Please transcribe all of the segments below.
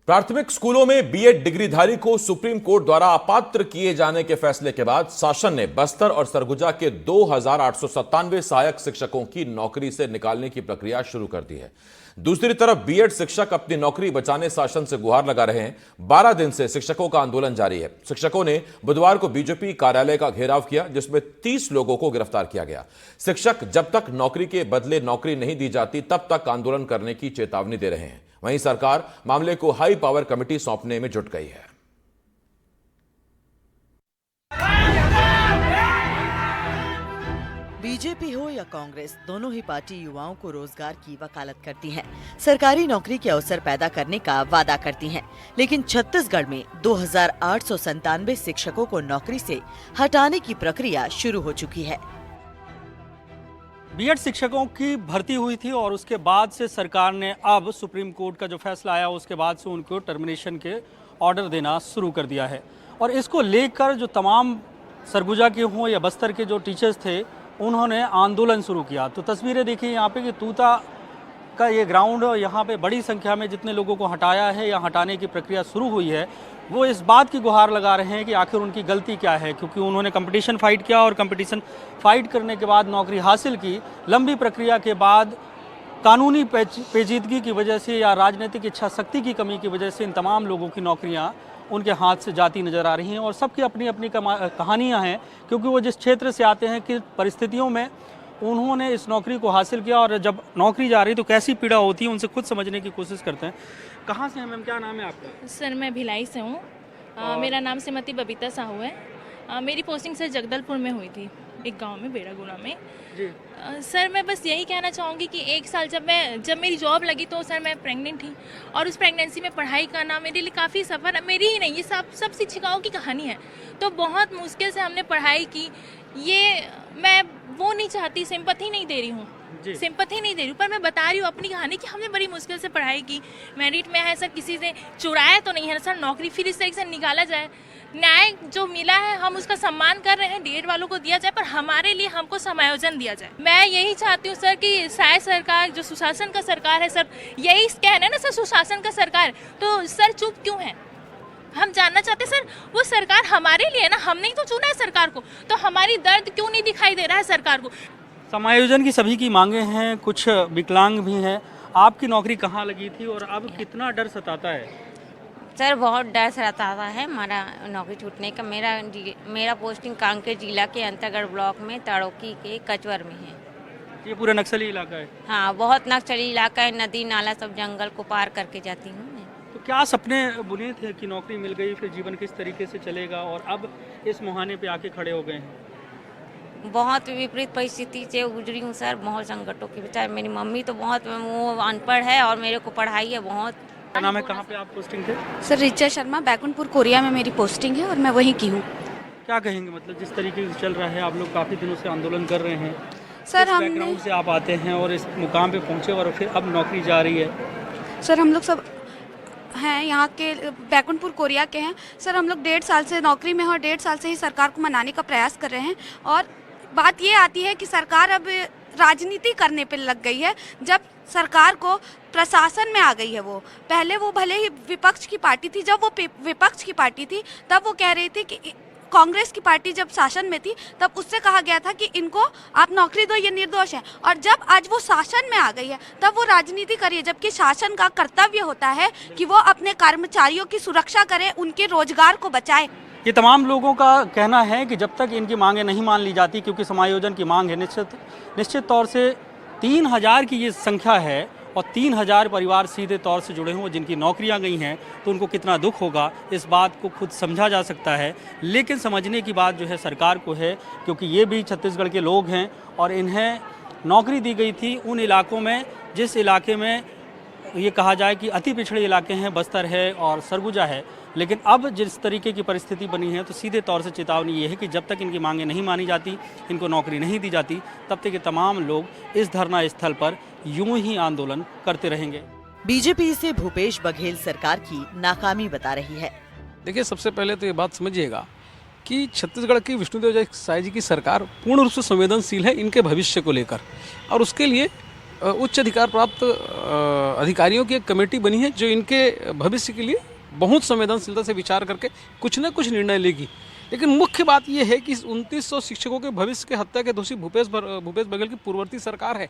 प्राथमिक स्कूलों में बीएड डिग्रीधारी को सुप्रीम कोर्ट द्वारा अपात्र किए जाने के फैसले के बाद शासन ने बस्तर और सरगुजा के 2,897 सहायक शिक्षकों की नौकरी से निकालने की प्रक्रिया शुरू कर दी है। दूसरी तरफ बीएड शिक्षक अपनी नौकरी बचाने शासन से गुहार लगा रहे हैं। 12 दिन से शिक्षकों का आंदोलन जारी है। शिक्षकों ने बुधवार को बीजेपी कार्यालय का घेराव किया, जिसमें 30 लोगों को गिरफ्तार किया गया। शिक्षक जब तक नौकरी के बदले नौकरी नहीं दी जाती तब तक आंदोलन करने की चेतावनी दे रहे हैं। वहीं सरकार मामले को हाई पावर कमेटी सौंपने में जुट गई है। बीजेपी हो या कांग्रेस, दोनों ही पार्टी युवाओं को रोजगार की वकालत करती हैं, सरकारी नौकरी के अवसर पैदा करने का वादा करती हैं। लेकिन छत्तीसगढ़ में 2,897 शिक्षकों को नौकरी से हटाने की प्रक्रिया शुरू हो चुकी है। बीएड शिक्षकों की भर्ती हुई थी और उसके बाद से सरकार ने अब सुप्रीम कोर्ट का जो फैसला आया उसके बाद से उनको टर्मिनेशन के ऑर्डर देना शुरू कर दिया है। और इसको लेकर जो तमाम सरगुजा के हों या बस्तर के जो टीचर्स थे उन्होंने आंदोलन शुरू किया। तो तस्वीरें देखिए यहाँ पे कि तूता का ये ग्राउंड, यहाँ पे बड़ी संख्या में जितने लोगों को हटाया है या हटाने की प्रक्रिया शुरू हुई है वो इस बात की गुहार लगा रहे हैं कि आखिर उनकी गलती क्या है, क्योंकि उन्होंने कंपटीशन फाइट किया और कंपटीशन फाइट करने के बाद नौकरी हासिल की। लंबी प्रक्रिया के बाद कानूनी पेचीदगी की वजह से या राजनीतिक इच्छा शक्ति की कमी की वजह से इन तमाम लोगों की नौकरियां उनके हाथ से जाती नज़र आ रही हैं। और सबकी अपनी अपनी कहानियां हैं, क्योंकि वो जिस क्षेत्र से आते हैं कि परिस्थितियों में उन्होंने इस नौकरी को हासिल किया और जब नौकरी जा रही तो कैसी पीड़ा होती है उनसे खुद समझने की कोशिश करते हैं। कहाँ से हैं मैम, क्या नाम है आपका? सर मैं भिलाई से हूँ। मेरा नाम श्रीमती बबीता साहू है। मेरी पोस्टिंग सर जगदलपुर में हुई थी, एक गांव में बेड़ागुना में जी। सर मैं बस यही कहना चाहूँगी कि एक साल जब मेरी जॉब लगी तो सर मैं प्रेग्नेंट थी और उस प्रेगनेंसी में पढ़ाई करना मेरे लिए काफ़ी सफ़र, मेरी ही नहीं, ये सब शिक्षिकाओं की कहानी है। तो बहुत मुश्किल से हमने पढ़ाई की। ये मैं वो नहीं चाहती, सिंपैथी नहीं दे रही हूँ, सिंपैथी नहीं दे रही हूँ, पर मैं बता रही हूँ अपनी कहानी कि हमने बड़ी मुश्किल से पढ़ाई की। मेरिट में है सर, किसी से चुराया तो नहीं है सर, नौकरी फिर इस तरीके से निकाला जाए। न्याय जो मिला है हम उसका सम्मान कर रहे हैं, डीएड वालों को दिया जाए, पर हमारे लिए हमको समायोजन दिया जाए। मैं यही चाहती हूँ सर कि शायद सरकार जो सुशासन का सरकार है सर, यही कहना है ना सर सुशासन का सरकार, तो सर चुप क्यों है? हम जानना चाहते सर वो सरकार हमारे लिए ना, हमने ही तो चुना है सरकार को, तो हमारी दर्द क्यों नहीं दिखाई दे रहा है सरकार को? समायोजन की सभी की मांगे हैं, कुछ विकलांग भी हैं। आपकी नौकरी कहाँ लगी थी और अब कितना डर सताता है? सर बहुत डर सताता है हमारा नौकरी छूटने का। मेरा पोस्टिंग कांकेर जिला के अंतरगढ़ ब्लॉक में तड़ोकी के कचवर में है। ये पूरा नक्सली इलाका है? हाँ, बहुत नक्सली इलाका है, नदी नाला सब जंगल को पार करके जाती हूँ। तो क्या सपने बुने थे कि नौकरी मिल गई, फिर जीवन किस तरीके से चलेगा, और अब इस मुहाने पे आके खड़े हो गए हैं? बहुत विपरीत परिस्थिति से गुजरी हूँ सर, बहुत संकटों की। बेचारे मेरी मम्मी तो बहुत वो अनपढ़ है और मेरे को पढ़ाई है बहुत। क्या नाम है, कहाँ पे आप पोस्टिंग थे? सर रिचा शर्मा, बैकुंठपुर कोरिया में मेरी पोस्टिंग है और मैं वहीं की हूँ। क्या कहेंगे, मतलब जिस तरीके से चल रहा है, आप लोग काफ़ी दिनों से आंदोलन कर रहे हैं, सर हम बैकग्राउंड से आप आते हैं और इस मुकाम पे पहुँचे और फिर अब नौकरी जा रही है? सर हम लोग सब हैं यहाँ के, बैकुंठपुर कोरिया के हैं सर। हम लोग 1.5 साल से नौकरी में हैं और 1.5 साल से ही सरकार को मनाने का प्रयास कर रहे हैं। और बात ये आती है कि सरकार अब राजनीति करने पे लग गई है। जब सरकार को प्रशासन में आ गई है, वो पहले वो भले ही विपक्ष की पार्टी थी, जब वो विपक्ष की पार्टी थी तब वो कह रही थी कि कांग्रेस की पार्टी जब शासन में थी तब उससे कहा गया था कि इनको आप नौकरी दो, ये निर्दोष है। और जब आज वो शासन में आ गई है तब वो राजनीति कर रही है, जबकि शासन का कर्तव्य होता है कि वो अपने कर्मचारियों की सुरक्षा करे, उनके रोजगार को बचाए। ये तमाम लोगों का कहना है कि जब तक इनकी मांगें नहीं मान ली जाती, क्योंकि समायोजन की मांग है, निश्चित तौर से 3000 की ये संख्या है और 3000 परिवार सीधे तौर से जुड़े हों जिनकी नौकरियां गई हैं, तो उनको कितना दुख होगा इस बात को खुद समझा जा सकता है। लेकिन समझने की बात जो है सरकार को है, क्योंकि ये भी छत्तीसगढ़ के लोग हैं और इन्हें नौकरी दी गई थी उन इलाकों में जिस इलाके में ये कहा जाए कि अति पिछड़े इलाके हैं, बस्तर है और सरगुजा है। लेकिन अब जिस तरीके की परिस्थिति बनी है तो सीधे तौर से चेतावनी ये है कि जब तक इनकी मांगें नहीं मानी जाती, इनको नौकरी नहीं दी जाती, तब तक ये तमाम लोग इस धरना स्थल पर यूं ही आंदोलन करते रहेंगे। बीजेपी इसे भूपेश बघेल सरकार की नाकामी बता रही है। देखिए, सबसे पहले तो ये बात समझिएगा कि छत्तीसगढ़ की विष्णुदेव साय जी की सरकार पूर्ण रूप से संवेदनशील है इनके भविष्य को लेकर, और उसके लिए उच्च अधिकार प्राप्त अधिकारियों की एक कमेटी बनी है जो इनके भविष्य के लिए बहुत संवेदनशीलता से विचार करके कुछ न कुछ निर्णय लेगी। लेकिन मुख्य बात यह है कि 2900 शिक्षकों के भविष्य के हत्या के दोषी भूपेश बघेल की पूर्ववर्ती सरकार है,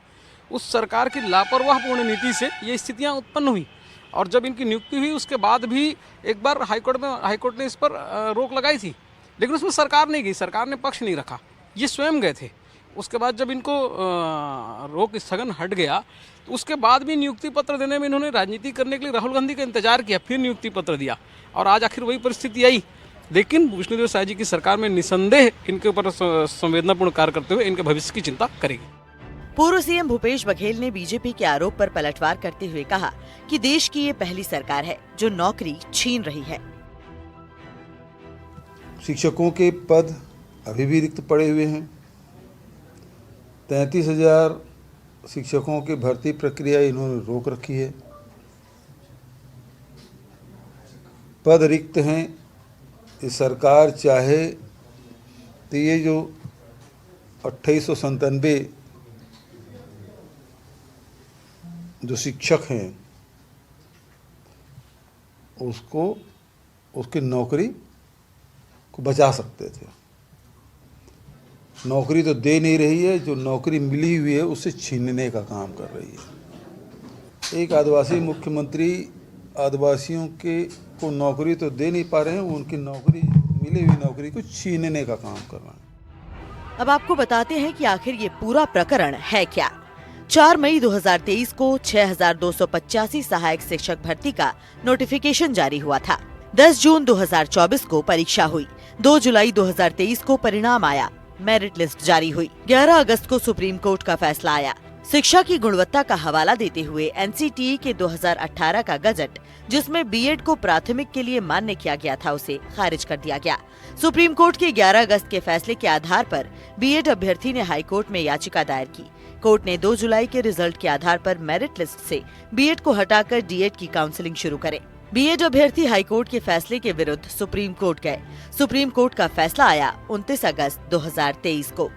उस सरकार की लापरवाहपूर्ण नीति से ये स्थितियां उत्पन्न हुई। और जब इनकी नियुक्ति हुई उसके बाद भी एक बार हाईकोर्ट ने इस पर रोक लगाई थी, लेकिन उसमें सरकार नहीं गई, सरकार ने पक्ष नहीं रखा, ये स्वयं गए थे। उसके बाद जब इनको रोक स्थगन हट गया तो उसके बाद भी नियुक्ति पत्र देने में इन्होंने राजनीति करने के लिए राहुल गांधी का इंतजार किया, फिर नियुक्ति पत्र दिया और आज आखिर वही परिस्थिति आई। लेकिन विष्णुदेव साय जी की सरकार में निसंदेह इनके ऊपर संवेदनापूर्ण कार्य करते हुए इनके भविष्य की चिंता करेगी। पूर्व सीएम भूपेश बघेल ने बीजेपी के आरोप पर पलटवार करते हुए कहा कि देश की ये पहली सरकार है जो नौकरी छीन रही है। शिक्षकों के पद अभी भी रिक्त पड़े हुए हैं। 33,000 शिक्षकों की भर्ती प्रक्रिया इन्होंने रोक रखी है। पद रिक्त हैं। ये सरकार चाहे तो ये जो 2897 जो शिक्षक हैं उसकी नौकरी को बचा सकते थे। नौकरी तो दे नहीं रही है, जो नौकरी मिली हुई है उससे छीनने का काम कर रही है। एक आदिवासी मुख्यमंत्री आदिवासियों को नौकरी तो दे नहीं पा रहे हैं, उनकी नौकरी मिली हुई नौकरी को छीनने का काम कर रहे हैं। अब आपको बताते हैं कि आखिर ये पूरा प्रकरण है क्या। 4 मई 2023 को 6,285 सहायक शिक्षक भर्ती का नोटिफिकेशन जारी हुआ था। 10 जून 2024 को परीक्षा हुई। 2 जुलाई 2023 को परिणाम आया। मेरिट लिस्ट जारी हुई। 11 अगस्त को सुप्रीम कोर्ट का फैसला आया। शिक्षा की गुणवत्ता का हवाला देते हुए एनसीटीई के 2018 का गजट, जिसमें बीएड को प्राथमिक के लिए मान्य किया गया था, उसे खारिज कर दिया गया। सुप्रीम कोर्ट के 11 अगस्त के फैसले के आधार पर बीएड अभ्यर्थी ने हाई कोर्ट में याचिका दायर की। कोर्ट ने 2 जुलाई के रिजल्ट के आधार पर मेरिट लिस्ट से बीएड को हटाकर डीएड की काउंसलिंग शुरू करे। बीएड अभ्यर्थी हाईकोर्ट के फैसले के विरुद्ध सुप्रीम कोर्ट गए। सुप्रीम कोर्ट का फैसला आया 29 अगस्त 2023 को।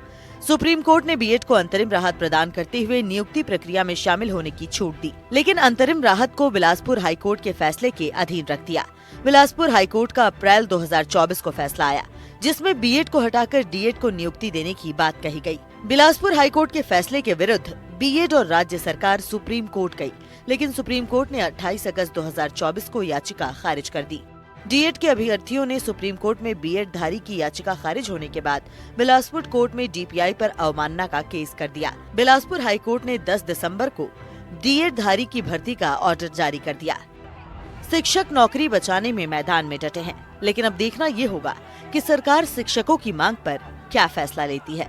सुप्रीम कोर्ट ने बीएड को अंतरिम राहत प्रदान करते हुए नियुक्ति प्रक्रिया में शामिल होने की छूट दी, लेकिन अंतरिम राहत को बिलासपुर हाईकोर्ट के फैसले के अधीन रख दिया। बिलासपुर हाईकोर्ट का अप्रैल 2024 को फैसला आया, जिसमें बीएड को हटाकर डीएड को नियुक्ति देने की बात कही गई। बिलासपुर हाईकोर्ट के फैसले के विरुद्ध बीएड और राज्य सरकार सुप्रीम कोर्ट गई, लेकिन सुप्रीम कोर्ट ने 28 अगस्त 2024 को याचिका खारिज कर दी। डीएड के अभ्यर्थियों ने सुप्रीम कोर्ट में बीएड धारी की याचिका खारिज होने के बाद बिलासपुर कोर्ट में डीपीआई पर अवमानना का केस कर दिया। बिलासपुर हाईकोर्ट ने 10 दिसंबर को डीएड धारी की भर्ती का ऑर्डर जारी कर दिया। शिक्षक नौकरी बचाने में मैदान में डटे हैं, लेकिन अब देखना ये होगा कि सरकार शिक्षकों की मांग पर क्या फैसला लेती है।